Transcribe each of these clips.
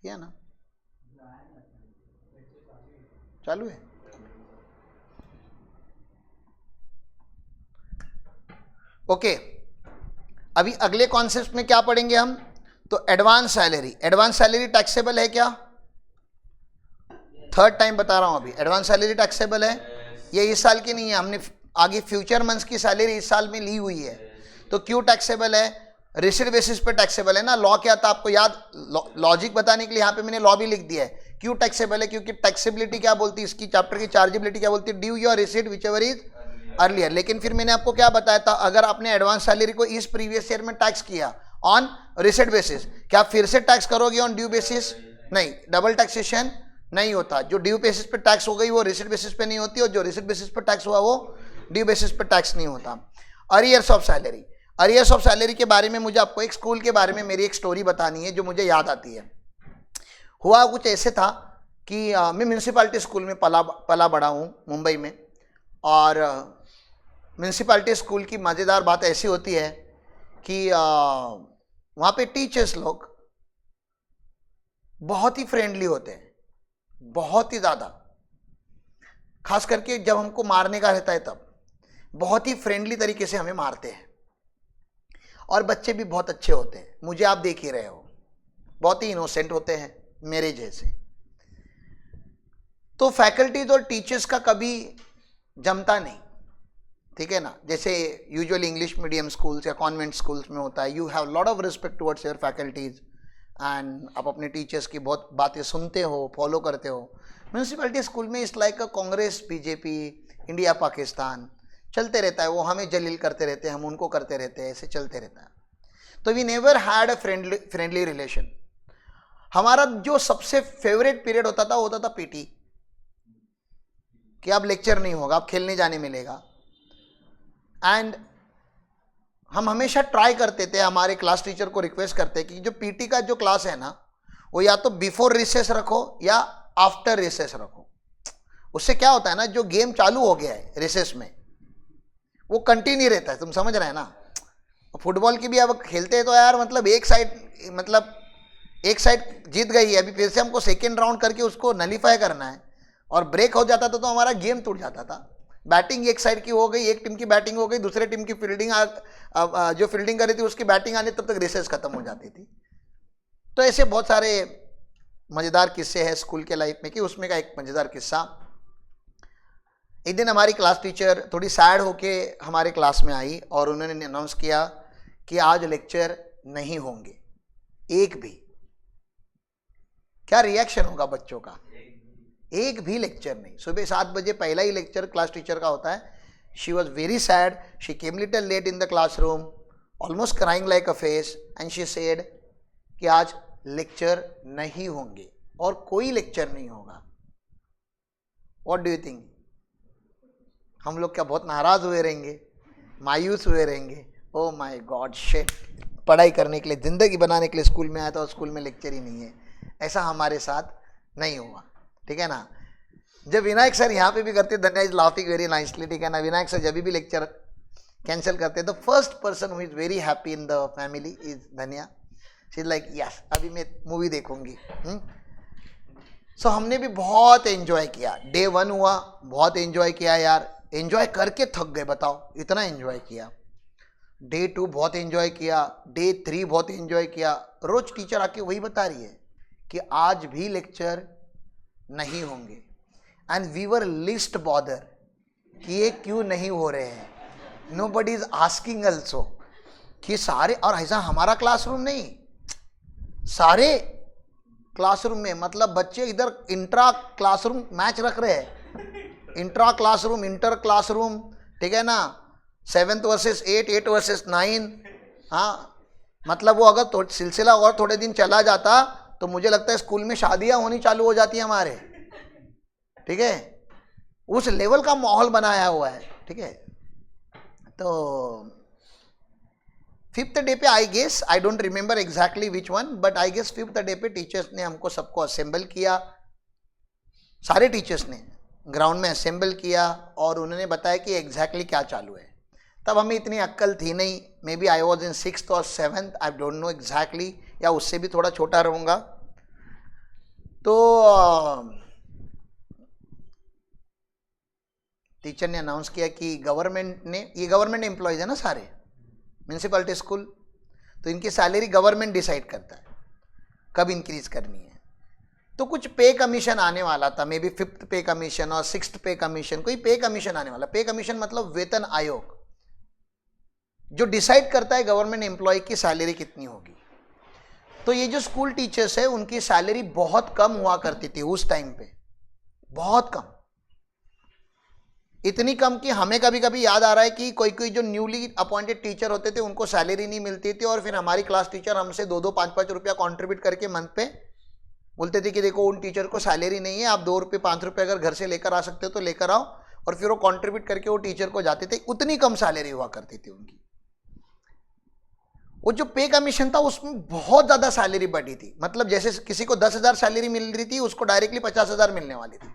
किया ना, चालू है। ओके, अभी अगले कॉन्सेप्ट में क्या पढ़ेंगे हम, तो advance salary. Advance salary taxable है क्या? थर्ड टाइम बता रहा हूं अभी, एडवांस सैलरी टैक्सेबल है। ये इस साल की नहीं है, हमने आगे फ्यूचर मंथ्स की सैलरी इस साल में ली हुई है। तो क्यों टैक्सेबल है? रिसीट बेसिस पे टैक्सेबल है ना। लॉ क्या था आपको याद? लॉजिक बताने के लिए यहाँ पे मैंने लॉ भी लिख दिया है। क्यों टैक्सेबल है? क्योंकि टैक्सेबिलिटी क्या बोलती है, इसकी चैप्टर की चार्जेबिलिटी क्या बोलती है, due your receipt which ever is earlier. लेकिन फिर मैंने आपको क्या बताया था, अगर आपने एडवांस सैलरी को इस प्रीवियस ईयर में टैक्स किया ऑन रिसीट बेसिस, क्या फिर से टैक्स करोगे ऑन ड्यू बेसिस? नहीं, डबल टैक्सेशन नहीं होता। जो ड्यू बेसिस पे टैक्स हो गई वो रिसीट बेसिस पे नहीं होती, और जो रिसीट बेसिस पे टैक्स हुआ वो ड्यू बेसिस पे टैक्स नहीं होता। Arrears of salary. Arrears of salary के बारे में मुझे आपको एक स्कूल के बारे में मेरी एक स्टोरी बतानी है जो मुझे याद आती है। हुआ कुछ ऐसे था कि मैं म्यूनसिपालिटी स्कूल में पला बड़ा हूँ मुंबई में, और म्यूनसिपालिटी स्कूल की मज़ेदार बात ऐसी होती है कि वहाँ पे टीचर्स लोग बहुत ही फ्रेंडली होते हैं, बहुत ही ज़्यादा। खास करके जब हमको मारने का रहता है तब बहुत ही फ्रेंडली तरीके से हमें मारते हैं, और बच्चे भी बहुत अच्छे होते हैं। मुझे आप देख ही रहे हो, बहुत ही इनोसेंट होते हैं मेरे जैसे। तो फैकल्टीज और टीचर्स का कभी जमता नहीं, ठीक है ना। जैसे यूजुअली इंग्लिश मीडियम स्कूल्स या कॉन्वेंट स्कूल्स में होता है, you have lot of respect towards your faculties and आप अपने टीचर्स की बहुत बातें सुनते हो, फॉलो करते हो। म्यूनसिपैलिटी स्कूल में इस like Congress BJP, India Pakistan चलते रहता है। वो हमें जलील करते रहते हैं, हम उनको करते रहते हैं, ऐसे चलते रहता है। तो we never had a friendly relation. हमारा जो सबसे फेवरेट पीरियड होता था पीटी, कि अब लेक्चर नहीं होगा, अब खेलने जाने मिलेगा। एंड हम हमेशा ट्राई करते थे, हमारे क्लास टीचर को रिक्वेस्ट करते कि जो पीटी का जो क्लास है ना, वो या तो बिफोर रिसेस रखो या आफ्टर रिसेस रखो। उससे क्या होता है ना, जो गेम चालू हो गया है रिसेस में वो कंटिन्यू रहता है, तुम समझ रहे हैं ना। फुटबॉल की भी अब खेलते हैं तो यार मतलब एक साइड जीत गई है, अभी फिर से हमको सेकेंड राउंड करके उसको नलीफाई करना है, और ब्रेक हो जाता था तो हमारा गेम टूट जाता था। बैटिंग एक साइड की हो गई, एक टीम की बैटिंग हो गई, दूसरे टीम की फील्डिंग जो फील्डिंग कर रही थी उसकी बैटिंग आने तब तक रेसेस खत्म हो जाती थी। तो ऐसे बहुत सारे मज़ेदार किस्से हैं स्कूल के लाइफ में। कि उसमें का एक मज़ेदार किस्सा, एक दिन हमारी क्लास टीचर थोड़ी सैड होके हमारे क्लास में आई और उन्होंने अनाउंस किया कि आज लेक्चर नहीं होंगे एक भी। क्या रिएक्शन होगा बच्चों का? एक भी लेक्चर नहीं। सुबह 7 बजे पहला ही लेक्चर क्लास टीचर का होता है। She was very sad, she came little late in the classroom, almost crying like a face, and she said कि आज लेक्चर नहीं होंगे और कोई लेक्चर नहीं होगा। What do you think? हम लोग क्या बहुत नाराज हुए रहेंगे, मायूस हुए रहेंगे? ओ माय गॉड शिट, पढ़ाई करने के लिए, जिंदगी बनाने के लिए स्कूल में आया था और स्कूल में लेक्चर ही नहीं है। ऐसा हमारे साथ नहीं हुआ, ठीक है ना। जब विनायक सर यहाँ पे भी करते, धन्या इज लाफिंग वेरी नाइसली, ठीक है ना। विनायक सर जब भी लेक्चर कैंसिल करते the first person who is very happy in the family is धन्या। शी इज लाइक यस, अभी मैं मूवी देखूंगी। सो हमने भी बहुत एंजॉय किया। डे 1 हुआ, बहुत एंजॉय किया यार, एंजॉय करके थक गए, बताओ इतना एंजॉय किया। डे 2 बहुत एंजॉय किया, डे 3 बहुत एंजॉय किया। रोज टीचर आके वही बता रही है कि आज भी लेक्चर नहीं होंगे, and we were least bother कि ये क्यों नहीं हो रहे हैं। नोबडी इज आस्किंग ऑल्सो कि सारे, और ऐसा हमारा क्लासरूम नहीं, सारे क्लासरूम में, मतलब बच्चे इधर इंट्रा क्लासरूम मैच रख रहे हैं, इंट्रा क्लासरूम, इंटर क्लासरूम, ठीक है ना। 7th versus 8, 8 versus 9। हाँ, मतलब वो अगर सिलसिला और थोड़े दिन चला जाता तो मुझे लगता है स्कूल में शादियां होनी चालू हो जाती है हमारे, ठीक है। उस लेवल का माहौल बनाया हुआ है, ठीक है। तो 5th डे पे I guess, I don't remember exactly which one, but I guess 5th day पे टीचर्स ने हमको सबको असेंबल किया, सारे टीचर्स ने ग्राउंड में असेंबल किया और उन्होंने बताया कि एग्जैक्टली क्या चालू है। तब हमें इतनी अक्ल थी नहीं, may B I was in 6th और 7th, I don't know exactly, या उससे भी थोड़ा छोटा रहूँगा। तो टीचर ने अनाउंस किया कि गवर्नमेंट ने, ये गवर्नमेंट एम्प्लॉयज है ना सारे, म्यूनसिपैलिटी स्कूल, तो इनकी सैलरी गवर्नमेंट डिसाइड करता है कब इंक्रीज करनी है। तो कुछ पे कमीशन आने वाला था, मे बी 5th पे कमीशन और 6th पे कमीशन, कोई पे कमीशन आने वाला। पे कमीशन मतलब वेतन आयोग, जो डिसाइड करता है गवर्नमेंट एम्प्लॉय की सैलरी कितनी होगी। तो ये जो स्कूल टीचर्स है उनकी सैलरी बहुत कम हुआ करती थी उस टाइम पे, बहुत कम, इतनी कम कि हमें कभी कभी याद आ रहा है कि कोई कोई जो न्यूली अपॉइंटेड टीचर होते थे उनको सैलरी नहीं मिलती थी, और फिर हमारी क्लास टीचर हमसे 2-2, 5-5 रुपया कॉन्ट्रीब्यूट करके मंथ पे बोलते थे कि देखो उन टीचर को सैलरी नहीं है, आप 2 रुपये 5 रुपये अगर घर से लेकर आ सकते हो तो लेकर आओ, और फिर वो कॉन्ट्रीब्यूट करके वो टीचर को जाते थे। उतनी कम सैलरी हुआ करती थी उनकी। वो जो पे कमीशन था उसमें बहुत ज्यादा सैलरी बढ़ी थी, मतलब जैसे किसी को 10,000 सैलरी मिल रही थी उसको डायरेक्टली 50,000 मिलने वाली थी।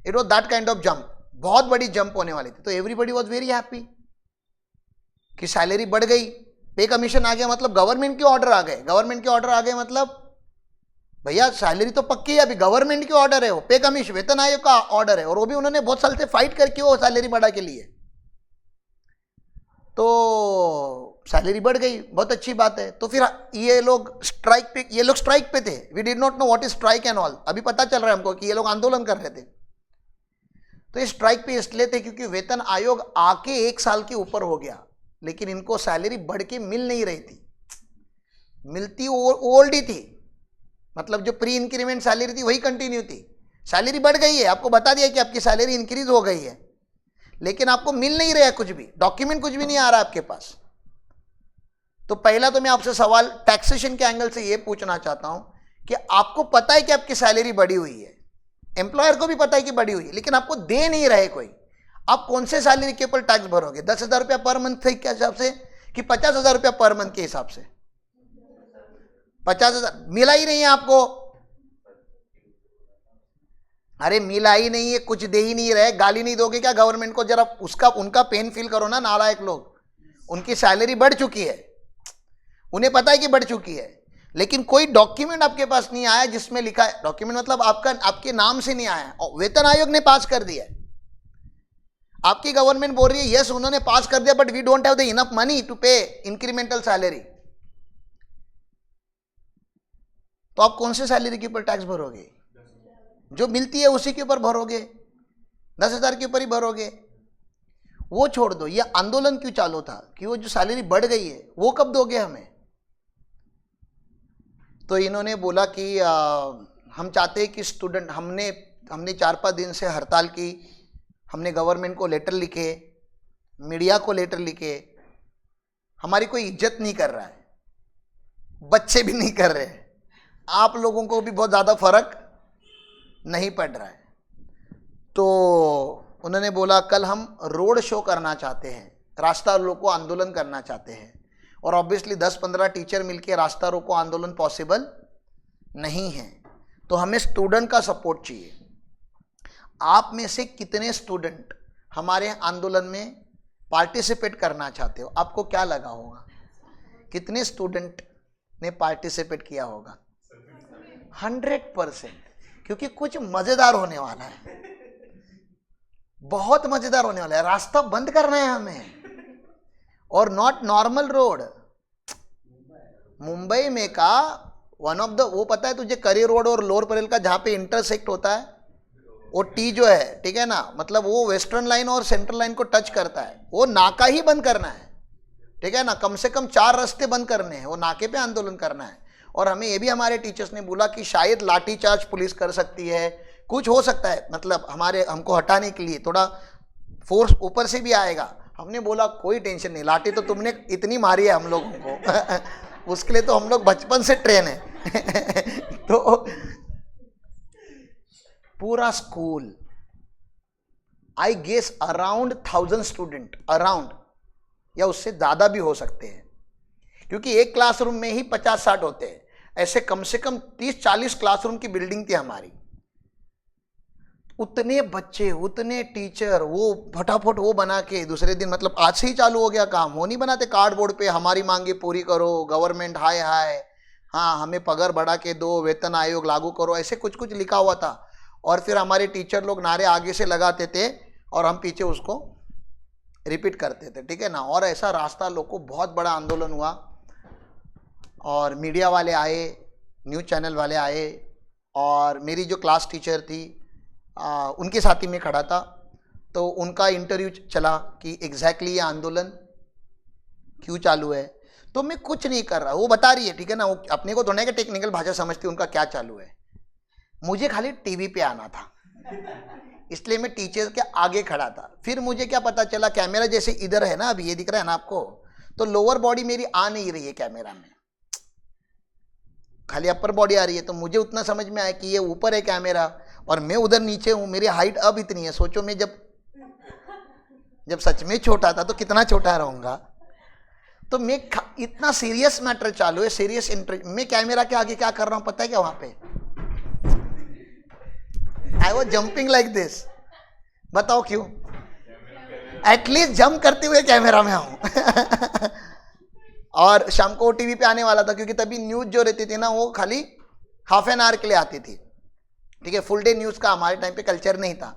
It was that kind of jump, बहुत बड़ी जंप होने वाली थी। तो एवरीबडी वॉज वेरी हैप्पी कि सैलरी बढ़ गई, पे कमीशन आ गया, मतलब गवर्नमेंट के ऑर्डर आ गए। गवर्नमेंट के ऑर्डर आ गए मतलब भैया सैलरी तो पक्की है, अभी गवर्नमेंट के ऑर्डर है, वो पे कमीशन वेतन आयोग का ऑर्डर है, और वो भी उन्होंने बहुत साल से फाइट करके वो सैलरी बढ़ा के लिए। तो सैलरी बढ़ गई, बहुत अच्छी बात है। तो फिर ये लोग स्ट्राइक पे थे। We did not know what is strike and all, अभी पता चल रहा है हमको कि ये लोग आंदोलन कर रहे थे। तो ये स्ट्राइक पे इसलिए थे क्योंकि वेतन आयोग आके 1 साल के ऊपर हो गया, लेकिन इनको सैलरी बढ़ के मिल नहीं रही थी, मिलती ओल्ड ही थी, मतलब जो प्री इंक्रीमेंट सैलरी थी वही कंटिन्यू थी। सैलरी बढ़ गई है, आपको बता दिया कि आपकी सैलरी इंक्रीज हो गई है, लेकिन आपको मिल नहीं रहा है कुछ भी, डॉक्यूमेंट कुछ भी नहीं आ रहा आपके पास। तो पहला तो मैं आपसे सवाल टैक्सेशन के एंगल से ये पूछना चाहता हूं कि आपको पता है कि आपकी सैलरी बढ़ी हुई है, एम्प्लॉयर को भी पता है कि बढ़ी हुई है, लेकिन आपको दे नहीं रहे कोई, आप कौन से सैलरी के ऊपर टैक्स भरोगे? 10,000 रुपया पर मंथ के हिसाब से कि 50,000 रुपया पर मंथ के हिसाब से? 50,000 मिला ही नहीं है आपको। अरे मिला ही नहीं है, कुछ दे ही नहीं रहे, गाली नहीं दोगे क्या गवर्नमेंट को? जरा उसका उनका पेन फील करो ना, नालायक लोग। उनकी सैलरी बढ़ चुकी है, उन्हें पता है कि बढ़ चुकी है, लेकिन कोई डॉक्यूमेंट आपके पास नहीं आया जिसमें लिखा है, डॉक्यूमेंट मतलब आपके नाम से नहीं आया, और वेतन आयोग ने पास कर दिया है। आपकी गवर्नमेंट बोल रही है यस उन्होंने पास कर दिया, but we don't have the enough money to pay incremental salary. तो आप कौन से सैलरी के ऊपर टैक्स भरोगे? जो मिलती है उसी के ऊपर भरोगे, 10,000 के ऊपर ही भरोगे। वो छोड़ दो, ये आंदोलन क्यों चालू था कि वो जो सैलरी बढ़ गई है वो कब दोगे हमें? तो इन्होंने बोला कि हम चाहते हैं कि स्टूडेंट, हमने 4-5 दिन से हड़ताल की, हमने गवर्नमेंट को लेटर लिखे, मीडिया को लेटर लिखे, हमारी कोई इज्जत नहीं कर रहा है, बच्चे भी नहीं कर रहे, आप लोगों को भी बहुत ज़्यादा फर्क नहीं पड़ रहा है। तो उन्होंने बोला कल हम रोड शो करना चाहते हैं, रास्ता रोको आंदोलन करना चाहते हैं, और ऑब्वियसली 10-15 टीचर मिलकर रास्ता रोको आंदोलन पॉसिबल नहीं है, तो हमें स्टूडेंट का सपोर्ट चाहिए। आप में से कितने स्टूडेंट हमारे आंदोलन में पार्टिसिपेट करना चाहते हो? आपको क्या लगा होगा, कितने स्टूडेंट ने पार्टिसिपेट किया होगा? 100%, क्योंकि कुछ मजेदार होने वाला है, बहुत मजेदार होने वाला है। रास्ता बंद करना है हमें, और नॉट नॉर्मल रोड। मुंबई में का वन ऑफ द, वो पता है तुझे, करी रोड और लोअर परेल का जहां पे इंटरसेक्ट होता है, वो टी जो है, ठीक है ना, मतलब वो वेस्टर्न लाइन और सेंट्रल लाइन को टच करता है, वो नाका ही बंद करना है, ठीक है ना, कम से कम 4 रास्ते बंद करने हैं, वो नाके पे आंदोलन करना है। और हमें ये भी हमारे टीचर्स ने बोला कि शायद लाठीचार्ज पुलिस कर सकती है, कुछ हो सकता है, मतलब हमको हटाने के लिए थोड़ा फोर्स ऊपर से भी आएगा। हमने बोला कोई टेंशन नहीं, लाठी तो तुमने इतनी मारी है हम लोगों को उसके लिए तो हम लोग बचपन से ट्रेन है तो पूरा school, I guess around 1000 student, around, या उससे ज्यादा भी हो सकते हैं, क्योंकि एक क्लासरूम में ही 50-60 होते हैं, ऐसे कम से कम 30-40 क्लासरूम की बिल्डिंग थी हमारी। उतने बच्चे, उतने टीचर, वो फटाफट वो बना के दूसरे दिन, मतलब आज से ही चालू हो गया काम, वो नहीं बनाते कार्डबोर्ड पे हमारी मांगे पूरी करो, गवर्नमेंट हाय हाय, हाँ हमें पगार बढ़ा के दो, वेतन आयोग लागू करो, ऐसे कुछ कुछ लिखा हुआ था। और फिर हमारे टीचर लोग नारे आगे से लगाते थे और हम पीछे उसको रिपीट करते थे, ठीक है ना। और ऐसा रास्ता लोग को बहुत बड़ा आंदोलन हुआ और मीडिया वाले आए, न्यूज़ चैनल वाले आए, और मेरी जो क्लास टीचर थी उनके साथ ही मैं खड़ा था, तो उनका इंटरव्यू चला कि एग्जैक्टली ये आंदोलन क्यों चालू है। तो मैं कुछ नहीं कर रहा, वो बता रही है, ठीक है ना, वो अपने को थोड़ा टेक्निकल भाषा समझती, उनका क्या चालू है। मुझे खाली टीवी पे आना था, इसलिए मैं टीचर के आगे खड़ा था। फिर मुझे क्या पता चला, कैमरा जैसे इधर है ना, अभी ये दिख रहा है ना आपको, तो लोअर बॉडी मेरी आ नहीं रही है कैमरा में, खाली अपर बॉडी आ रही है। तो मुझे उतना समझ में आया कि ये ऊपर है कैमरा और मैं उधर नीचे हूँ, मेरी हाइट अब इतनी है। सोचो मैं जब सच में छोटा था तो कितना छोटा रहूंगा। तो मैं इतना सीरियस मैटर चालू है, सीरियस इंटरेस्ट, मैं कैमरा के आगे क्या कर रहा हूं पता है क्या, वहां पे I was jumping like this. बताओ क्यों? एटलीस्ट जंप करते हुए कैमरा में आऊं। और शाम को टीवी पे आने वाला था, क्योंकि तभी न्यूज जो रहती थी ना वो खाली हाफ एन आवर के लिए आती थी, ठीक है। फुल डे न्यूज का हमारे टाइम पे कल्चर नहीं था।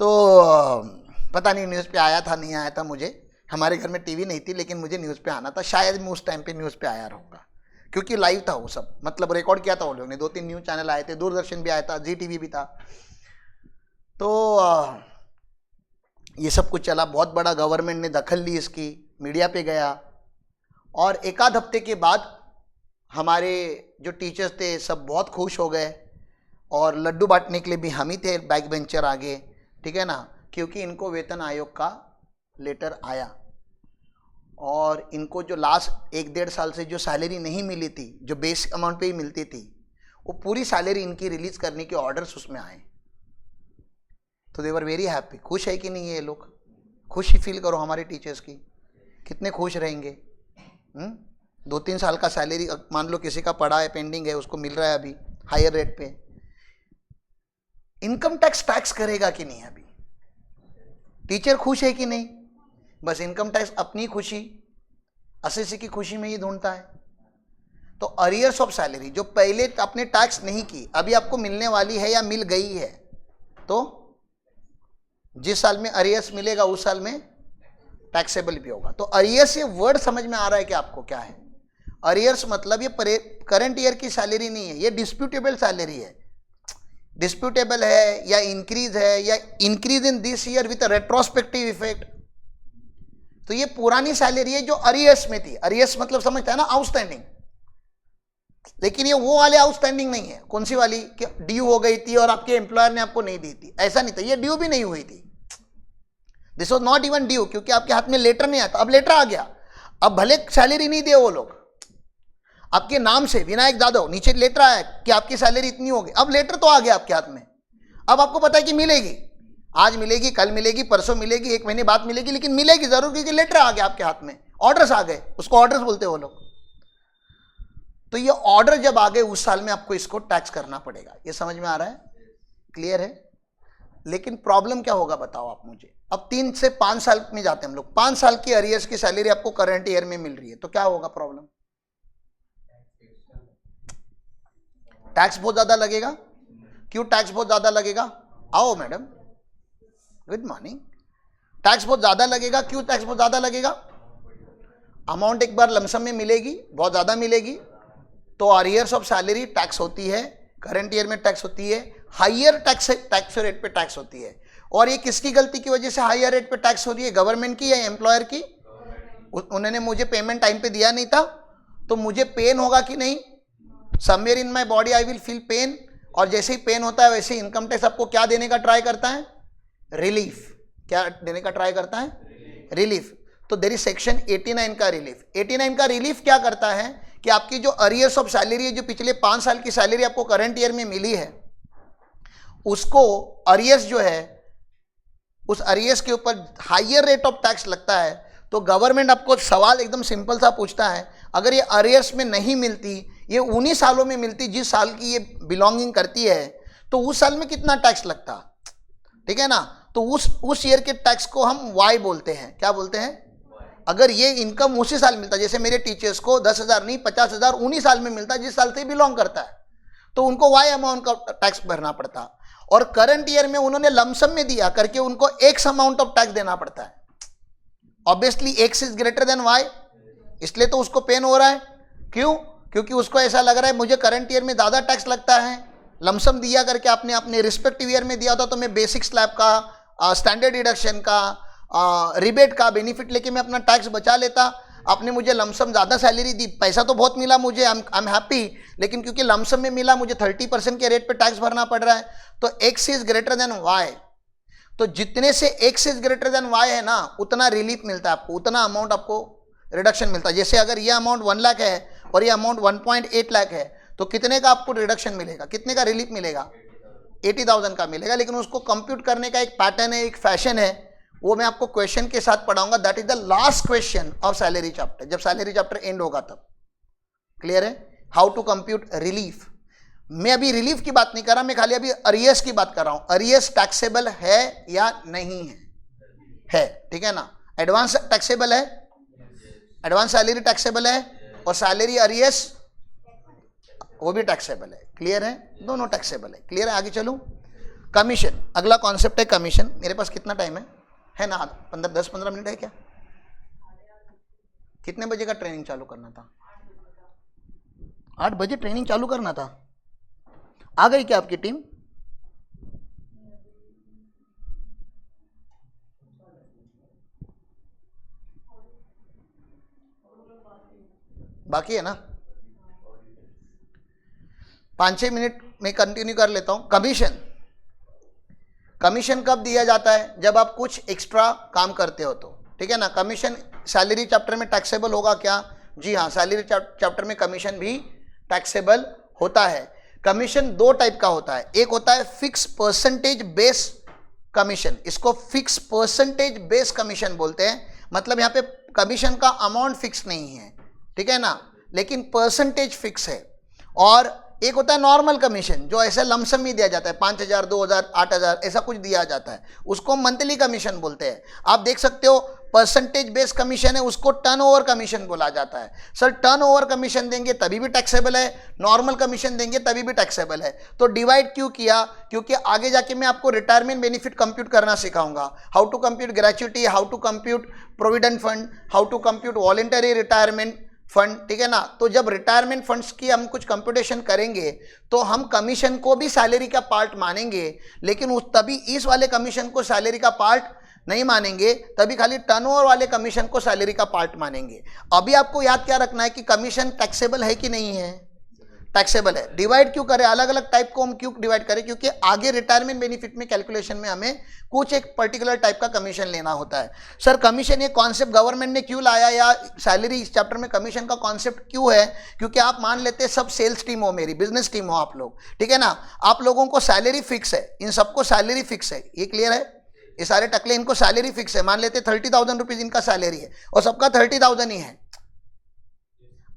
तो पता नहीं न्यूज पे आया था नहीं आया था, मुझे, हमारे घर में टीवी नहीं थी, लेकिन मुझे न्यूज़ पे आना था। शायद मैं उस टाइम पे न्यूज़ पे आया रहूँगा, क्योंकि लाइव था वो सब, मतलब रिकॉर्ड किया था वो लोगों ने। 2-3 न्यूज़ चैनल आए थे, दूरदर्शन भी आया था, जी टीवी भी था। तो ये सब कुछ चला, बहुत बड़ा गवर्नमेंट ने दखल ली इसकी, मीडिया पे गया। और एक आध हफ्ते के बाद हमारे जो टीचर्स थे सब बहुत खुश हो गए, और लड्डू बांटने के लिए भी हम ही थे बैक बेंचर आगे, ठीक है ना, क्योंकि इनको वेतन आयोग का लेटर आया। और इनको जो लास्ट 1-1.5 साल से जो सैलरी नहीं मिली थी, जो बेसिक अमाउंट पे ही मिलती थी, वो पूरी सैलरी इनकी रिलीज करने के ऑर्डर्स उसमें आए। तो दे वर वेरी हैप्पी। खुश है कि नहीं ये लोग? खुशी फील करो हमारे टीचर्स की, कितने खुश रहेंगे। 2-3 साल का सैलरी, मान लो किसी का पड़ा है, पेंडिंग है, उसको मिल रहा है अभी हायर रेट पे। इनकम टैक्स करेगा कि नहीं? अभी टीचर खुश है कि नहीं? बस इनकम टैक्स अपनी खुशी, एसएससी की खुशी में ही ढूंढता है। तो अरियर्स ऑफ सैलरी जो पहले आपने टैक्स नहीं की, अभी आपको मिलने वाली है या मिल गई है, तो जिस साल में अरियर्स मिलेगा उस साल में टैक्सेबल भी होगा। तो अरियर्स, ये वर्ड समझ में आ रहा है कि आपको क्या है? अरियर्स मतलब ये करंट ईयर की सैलरी नहीं है, ये डिस्प्यूटेबल सैलरी है। डिस्प्यूटेबल है या इंक्रीज है, या increase in this year with retrospective effect. तो ये पुरानी सैलरी है जो अरियर्स में थी। अरियर्स मतलब समझता है ना, आउटस्टैंडिंग। लेकिन ये वो वाले आउटस्टैंडिंग नहीं है। कौन सी वाली? कि ड्यू हो गई थी और आपके एम्प्लॉयर ने आपको नहीं दी थी, ऐसा नहीं था। ये ड्यू भी नहीं हुई थी, this was not even due, क्योंकि आपके हाथ में लेटर नहीं आता। अब लेटर आ गया, अब भले सैलरी नहीं दे वो लोग, आपके नाम से विनायक जाधव नीचे लेटर आया कि आपकी सैलरी इतनी होगी, अब लेटर तो आ गया आपके हाथ में। अब आपको पता है कि मिलेगी, आज मिलेगी, कल मिलेगी, परसों मिलेगी, 1 महीने बाद मिलेगी, लेकिन मिलेगी जरूर, क्योंकि लेटर आ गया आपके हाथ में, ऑर्डर्स आ गए, उसको ऑर्डर्स बोलते हैं वो लोग। तो ये ऑर्डर जब आ गए उस साल में आपको इसको टैक्स करना पड़ेगा। ये समझ में आ रहा है? क्लियर है? लेकिन प्रॉब्लम क्या होगा बताओ आप मुझे। अब 3 से 5 साल में जाते हैं हम लोग, 5 साल की अरियर्स की सैलरी आपको करंट ईयर में मिल रही है, तो क्या होगा प्रॉब्लम? टैक्स बहुत ज्यादा लगेगा। क्यों टैक्स बहुत ज्यादा लगेगा? आओ मैडम, गुड मॉर्निंग। टैक्स बहुत ज्यादा लगेगा। क्यों टैक्स बहुत ज्यादा लगेगा? अमाउंट एक बार लमसम में मिलेगी, बहुत ज्यादा मिलेगी, तो अरियर्स ऑफ सैलरी टैक्स होती है, करंट ईयर में टैक्स होती है, हायर टैक्स रेट पे टैक्स होती है। और ये किसकी गलती की वजह से हायर रेट पे टैक्स हो रही है? गवर्नमेंट की या एम्प्लॉयर की? उन्होंने मुझे पेमेंट टाइम पे दिया नहीं था, तो मुझे पेन होगा कि नहीं? Somewhere in my body I will feel pain. और जैसे ही पेन होता है वैसे ही इनकम टैक्स आपको क्या देने का ट्राई करता है? रिलीफ। क्या देने का ट्राई करता है? रिलीफ। तो देयर इज सेक्शन 89 का रिलीफ। 89 का रिलीफ क्या करता है कि आपकी जो अरियर्स ऑफ सैलरी है, जो पिछले 5 साल की सैलरी आपको करंट ईयर में मिली है, उसको अरियर्स जो है, उस अरियर्स के ऊपर हायर रेट ऑफ टैक्स लगता है। तो गवर्नमेंट आपको सवाल एकदम सिंपल सा पूछता है, अगर ये अरियर्स में नहीं मिलती, ये उन्हीं सालों में मिलती जिस साल की ये बिलोंगिंग करती है, तो उस साल में कितना टैक्स लगता? ठीक है ना। तो उस ईयर के टैक्स को हम वाई बोलते हैं। क्या बोलते हैं? अगर ये इनकम उसी साल मिलता, जैसे मेरे टीचर्स को 10,000 नहीं 50,000 उन्हीं साल में मिलता जिस साल से बिलोंग करता है, तो उनको वाई अमाउंट का टैक्स भरना पड़ता। और करंट ईयर में उन्होंने लमसम में दिया करके उनको एक्स अमाउंट ऑफ टैक्स देना पड़ता है। Obviously X is greater than Y, इसलिए तो उसको पेन हो रहा है। क्यों? क्योंकि उसको ऐसा लग रहा है मुझे करंट ईयर में ज़्यादा टैक्स लगता है। लमसम दिया करके आपने अपने रिस्पेक्टिव ईयर में दिया होता तो मैं बेसिक स्लैब का, स्टैंडर्ड डिडक्शन का, रिबेट का बेनिफिट लेके मैं अपना टैक्स बचा लेता। आपने मुझे लमसम ज़्यादा सैलरी दी, पैसा तो बहुत मिला मुझे, आई एम हैप्पी, लेकिन क्योंकि लमसम में मिला मुझे 30% के रेट पे टैक्स भरना पड़ रहा है। तो X is greater than Y, तो जितने से X is greater than Y है ना उतना रिलीफ मिलता है आपको, उतना अमाउंट आपको रिडक्शन मिलता है। जैसे अगर ये अमाउंट 1 लाख है और ये अमाउंट 1.8 लाख है तो कितने का आपको रिडक्शन मिलेगा, कितने का रिलीफ मिलेगा? 80,000 का मिलेगा। लेकिन उसको कंप्यूट करने का एक पैटर्न है, एक फैशन है, वो मैं आपको क्वेश्चन के साथ पढ़ाऊंगा। That is the last question of salary chapter, जब सैलरी चैप्टर एंड होगा तब। क्लियर है? How to compute relief. मैं अभी रिलीफ की बात नहीं कर रहा, मैं खाली अभी अरियर्स की बात कर रहा हूं। अरियर्स टैक्सेबल है या नहीं है? है, ठीक है ना। एडवांस टैक्सेबल है, एडवांस सैलरी टैक्सेबल है, और सैलरी अरियर्स वो भी टैक्सेबल है। क्लियर है? दोनों टैक्सेबल है। क्लियर है? आगे चलूं। कमीशन, अगला कॉन्सेप्ट है कमीशन। मेरे पास कितना टाइम है ना? 10-15 मिनट है क्या? कितने बजे का ट्रेनिंग चालू करना था? 8 बजे ट्रेनिंग चालू करना था। आ गई क्या आपकी टीम? बाकी है ना? 5-6 मिनट में कंटिन्यू कर लेता हूं। कमीशन, कमीशन कब दिया जाता है? जब आप कुछ एक्स्ट्रा काम करते हो तो, ठीक है ना। कमीशन सैलरी चैप्टर में टैक्सेबल होगा क्या? जी हाँ, सैलरी चैप्टर में कमीशन भी टैक्सेबल होता है। कमीशन 2 टाइप का होता है। एक होता है फिक्स परसेंटेज बेस कमीशन, इसको फिक्स परसेंटेज बेस कमीशन बोलते हैं। मतलब यहाँ पे कमीशन का अमाउंट फिक्स नहीं है, ठीक है ना, लेकिन परसेंटेज फिक्स है। और एक होता है नॉर्मल कमीशन, जो ऐसे लमसम ही दिया जाता है, 5,000, 2,000, 8,000 ऐसा कुछ दिया जाता है, उसको मंथली कमीशन बोलते हैं। आप देख सकते हो परसेंटेज बेस कमीशन है, उसको टर्नओवर कमीशन बोला जाता है। सर टर्नओवर कमीशन देंगे तभी भी टैक्सेबल है, नॉर्मल कमीशन देंगे तभी भी टैक्सेबल है। तो डिवाइड क्यों किया? क्योंकि आगे जाके मैं आपको रिटायरमेंट बेनिफिट कंप्यूट करना सिखाऊंगा। How to compute gratuity, how to compute provident fund, how to compute voluntary retirement fund, ठीक है ना। तो जब रिटायरमेंट फंड्स की हम कुछ कंप्यूटेशन करेंगे तो हम कमीशन को भी सैलरी का पार्ट मानेंगे, लेकिन उस तभी इस वाले कमीशन को सैलरी का पार्ट नहीं मानेंगे, तभी खाली टर्नओवर वाले कमीशन को सैलरी का पार्ट मानेंगे। अभी आपको याद क्या रखना है कि कमीशन टैक्सेबल है कि नहीं है? टैक्सेबल है। डिवाइड क्यों करें, अलग अलग टाइप को हम क्यों डिवाइड करें? क्योंकि आगे रिटायरमेंट बेनिफिट में कैलकुलेशन में हमें कुछ एक पर्टिकुलर टाइप का कमीशन लेना होता है। सर कमीशन ये कॉन्सेप्ट गवर्नमेंट ने क्यों लाया, या सैलरी इस चैप्टर में कमीशन का कॉन्सेप्ट क्यों है? क्योंकि आप मान लेते हैं सब सेल्स टीम हो, मेरी बिजनेस टीम हो आप लोग, ठीक है ना। आप लोगों को सैलरी फिक्स है, इन सबको सैलरी फिक्स है, ये क्लियर है? ये सारे टकले इनको सैलरी फिक्स है। मान लेते 30,000 रुपीज इनका सैलरी है और सबका 30,000 ही है।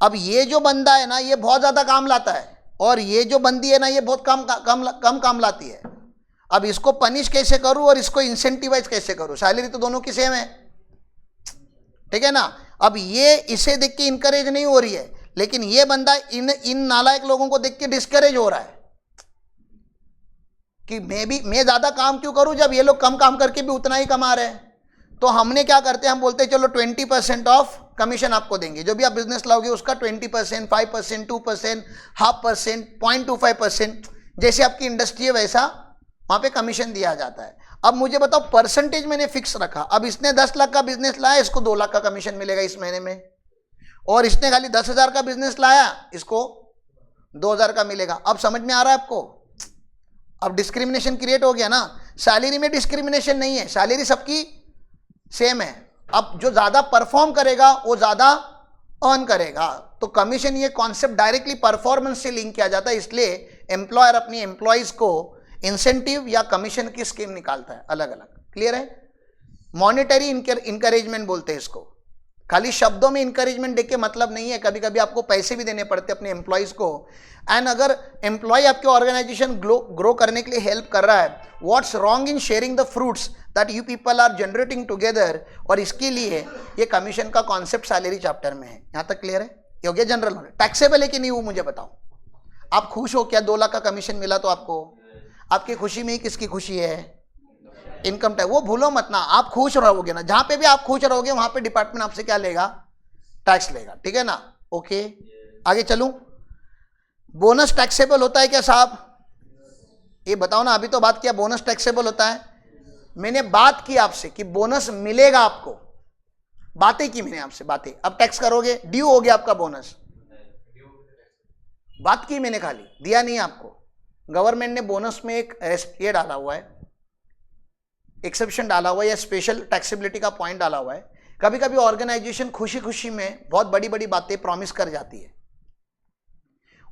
अब ये जो बंदा है ना ये बहुत ज्यादा काम लाता है, और ये जो बंदी है ना ये बहुत कम काम लाती है। अब इसको पनिश कैसे करूं और इसको इंसेंटिवाइज कैसे करूं? सैलरी तो दोनों की सेम है, ठीक है ना। अब ये इसे देख के इंकरेज नहीं हो रही है, लेकिन ये बंदा इन नालायक लोगों को देख के डिस्करेज हो रहा है कि मैं ज्यादा काम क्यों करूं जब ये लोग कम काम करके भी उतना ही कमा रहे हैं। तो हमने क्या करते हैं, हम बोलते हैं चलो 20% ऑफ कमीशन आपको देंगे, जो भी आप बिजनेस लाओगे उसका 20%, 5%, 2%, 0.5%, 0.25%, जैसे आपकी इंडस्ट्री है वैसा वहां पे कमीशन दिया जाता है। अब मुझे बताओ परसेंटेज मैंने फिक्स रखा। अब इसने 10 लाख का बिजनेस लाया, इसको 2 लाख का कमीशन मिलेगा इस महीने में, और इसने खाली 10,000 का बिजनेस लाया, इसको 2,000 का मिलेगा। अब समझ में आ रहा है आपको? अब डिस्क्रिमिनेशन क्रिएट हो गया ना। सैलरी में डिस्क्रिमिनेशन नहीं है, सैलरी सबकी सेम है। अब जो ज्यादा परफॉर्म करेगा वो ज्यादा अर्न करेगा। तो कमीशन ये कॉन्सेप्ट डायरेक्टली परफॉर्मेंस से लिंक किया जाता है, इसलिए एम्प्लॉयर अपनी एम्प्लॉइज को इंसेंटिव या कमीशन की स्कीम निकालता है अलग अलग। क्लियर है? मॉनेटरी इंकरेजमेंट बोलते हैं इसको। खाली शब्दों में इंकरेजमेंट देके मतलब नहीं है, कभी कभी आपको पैसे भी देने पड़ते अपने एम्प्लॉइज को। एंड अगर एम्प्लॉय आपके ऑर्गेनाइजेशन ग्रो करने के लिए हेल्प कर रहा है, what's wrong in sharing the fruits that you people are generating together, और इसके लिए ये कमीशन का कॉन्सेप्ट सैलरी चैप्टर में है। यहाँ तक क्लियर है? ये हो गया जनरल नॉलेज। टैक्सेबल है कि नहीं वो मुझे बताओ। आप खुश हो क्या 2 लाख का कमीशन मिला तो आपको? आपकी खुशी में ही किसकी खुशी है? Income tax. वो भूलो मत ना, आप खुश रहोगे ना, जहां पे भी आप खुश रहोगे वहां पे डिपार्टमेंट आपसे क्या लेगा? टैक्स लेगा। ठीक है ना? ओके, आगे चलूं। बोनस टैक्सेबल होता है क्या साहब? ये बताओ ना, अभी तो बात किया बोनस टैक्सेबल होता है। मैंने बात की आपसे कि बोनस मिलेगा आपको, बातें की मैंने आपसे, बातें। अब टैक्स करोगे, ड्यू हो गया आपका बोनस, बात की मैंने, खाली दिया नहीं आपको। गवर्नमेंट ने बोनस में एक ये डाला हुआ है, एक्सेप्शन डाला हुआ है या स्पेशल टैक्सेबिलिटी का पॉइंट डाला हुआ है। कभी कभी ऑर्गेनाइजेशन खुशी खुशी में बहुत बड़ी बड़ी बातें प्रॉमिस कर जाती है,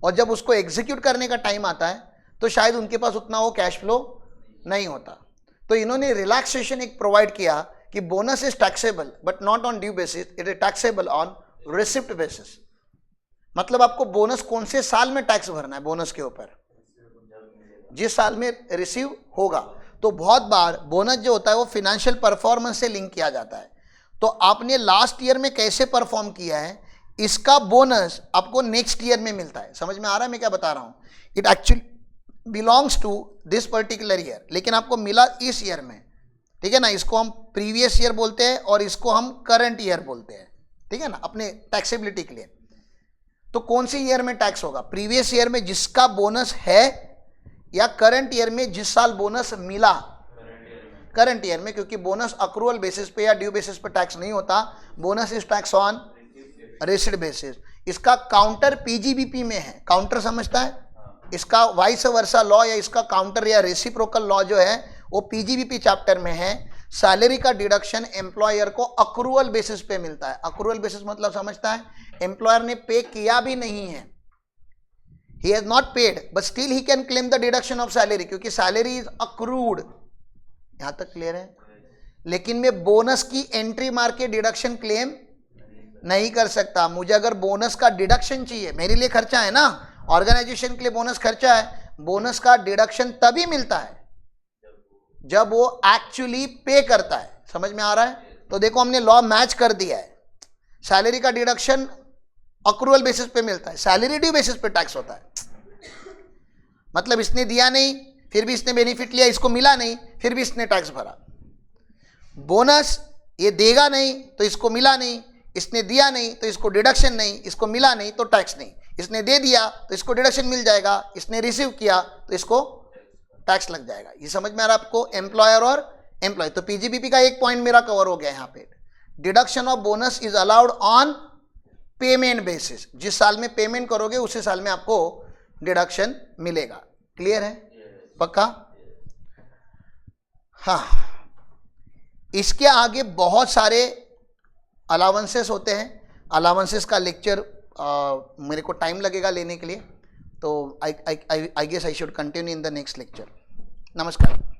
और जब उसको एग्जीक्यूट करने का टाइम आता है तो शायद उनके पास उतना वो कैश फ्लो नहीं होता। तो इन्होंने रिलैक्सेशन एक प्रोवाइड किया कि bonus is taxable but not on due basis, it is taxable on receipt basis. मतलब आपको बोनस कौन से साल में टैक्स भरना है? बोनस के ऊपर जिस साल में रिसीव होगा। तो बहुत बार बोनस जो होता है वो फिनेंशियल परफॉर्मेंस से लिंक किया जाता है। तो आपने लास्ट ईयर में कैसे परफॉर्म किया है, इसका बोनस आपको नेक्स्ट ईयर में मिलता है। समझ में आ रहा है मैं क्या बता रहा हूं? It actually belongs to this particular year, लेकिन आपको मिला इस ईयर में। ठीक है ना? इसको हम प्रीवियस ईयर बोलते हैं और इसको हम करंट ईयर बोलते हैं। ठीक है ना? अपने टैक्सेबिलिटी के लिए। तो कौन सी ईयर में टैक्स होगा? प्रीवियस ईयर में जिसका बोनस है, या करंट ईयर में जिस साल बोनस मिला? करंट ईयर में, क्योंकि बोनस अक्रूवल बेसिस पे या ड्यू बेसिस पे टैक्स नहीं होता। Bonus is tax on received basis. इसका काउंटर पीजीबीपी में है। काउंटर समझता है? इसका वाइस वर्सा लॉ या इसका काउंटर या रेसिप्रोकल लॉ जो है वो पीजीबीपी चैप्टर में है। सैलरी का डिडक्शन एम्प्लॉयर को अक्रूवल बेसिस पे मिलता है। अक्रूवल बेसिस मतलब समझता है? एम्प्लॉयर ने पे किया भी नहीं है, he has not paid but still he can claim the deduction of salary, क्योंकि सैलरी इज अक्रूड। यहां तक क्लियर है? लेकिन मैं बोनस की एंट्री मार के डिडक्शन क्लेम नहीं कर सकता। मुझे अगर बोनस का डिडक्शन चाहिए, मेरे लिए खर्चा है ना, ऑर्गेनाइजेशन के लिए बोनस खर्चा है। बोनस का डिडक्शन तभी मिलता है जब वो एक्चुअली पे करता है। समझ में आ रहा है? तो देखो हमने लॉ मैच कर दिया है। सैलरी का डिडक्शन अक्रूवल बेसिस पे मिलता है, सैलरी ड्यू बेसिस पे टैक्स होता है। मतलब इसने दिया नहीं फिर भी इसने बेनिफिट लिया, इसको मिला नहीं फिर भी इसने टैक्स भरा। बोनस ये देगा नहीं तो इसको मिला नहीं, इसने दिया नहीं तो इसको डिडक्शन नहीं, इसको मिला नहीं तो टैक्स नहीं, इसने दे दिया तो इसको डिडक्शन मिल जाएगा, इसने रिसीव किया तो इसको टैक्स लग जाएगा। ये समझ में आ रहा है आपको? एम्प्लॉयर और एम्प्लॉय। तो पीजीबीपी का एक पॉइंट मेरा कवर हो गया यहाँ पे। Deduction of bonus is allowed on payment basis. जिस साल में पेमेंट करोगे उसी साल में आपको डिडक्शन मिलेगा। क्लियर है? पक्का? हाँ, इसके आगे बहुत सारे अलाउंसेस होते हैं। अलाउंसेस का लेक्चर मेरे को टाइम लगेगा लेने के लिए, तो I guess I should continue in the next lecture. नमस्कार।